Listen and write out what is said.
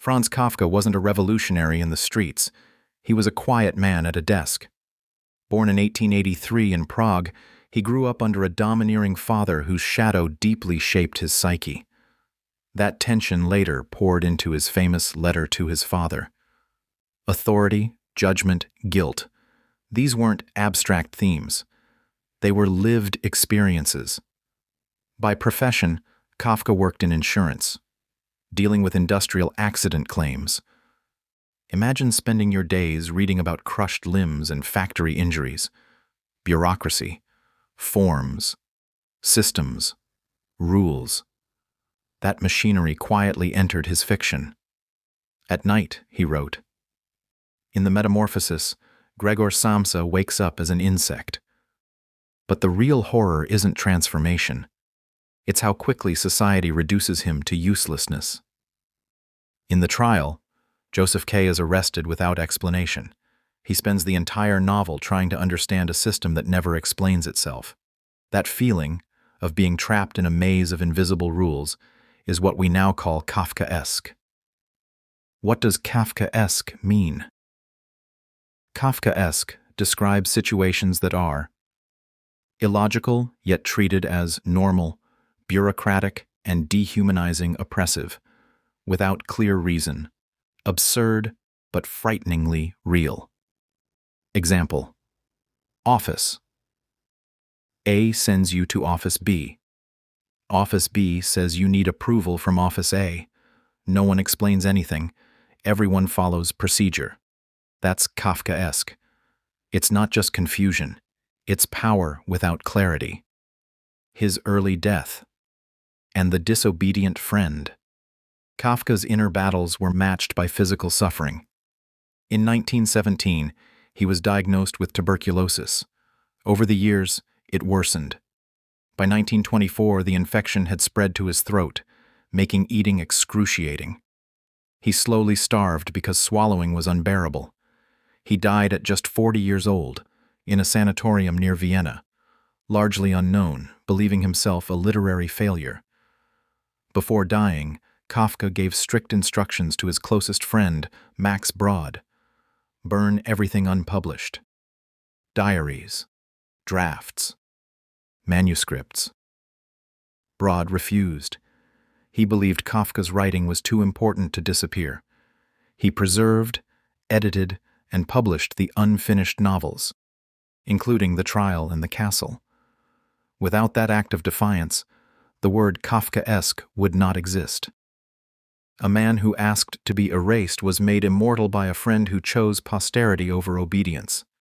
Franz Kafka wasn't a revolutionary in the streets. He was a quiet man at a desk. Born in 1883 in Prague, he grew up under a domineering father whose shadow deeply shaped his psyche. That tension later poured into his famous letter to his father. Authority, judgment, guilt. These weren't abstract themes. They were lived experiences. By profession, Kafka worked in insurance, dealing with industrial accident claims. Imagine spending your days reading about crushed limbs and factory injuries, bureaucracy, forms, systems, rules. That machinery quietly entered his fiction. At night, he wrote. In the Metamorphosis, Gregor Samsa wakes up as an insect. But the real horror isn't transformation. It's how quickly society reduces him to uselessness. In the trial, Josef K is arrested without explanation. He spends the entire novel trying to understand a system that never explains itself. That feeling of being trapped in a maze of invisible rules is what we now call Kafkaesque. What does Kafkaesque mean? Kafkaesque describes situations that are illogical yet treated as normal, bureaucratic and dehumanizing oppressive, without clear reason, absurd but frighteningly real. Example: office. A sends you to office B. Office B says you need approval from office A. No one explains anything. Everyone follows procedure. That's Kafkaesque. It's not just confusion. It's power without clarity. His early death. And the disobedient friend. Kafka's inner battles were matched by physical suffering. In 1917, he was diagnosed with tuberculosis. Over the years, it worsened. By 1924, the infection had spread to his throat, making eating excruciating. He slowly starved because swallowing was unbearable. He died at just 40 years old, in a sanatorium near Vienna, largely unknown, believing himself a literary failure. Before dying, Kafka gave strict instructions to his closest friend, Max Brod. Burn everything unpublished. Diaries, drafts, manuscripts. Brod refused. He believed Kafka's writing was too important to disappear. He preserved, edited, and published the unfinished novels, including The Trial and The Castle. Without that act of defiance, the word Kafkaesque would not exist. A man who asked to be erased was made immortal by a friend who chose posterity over obedience.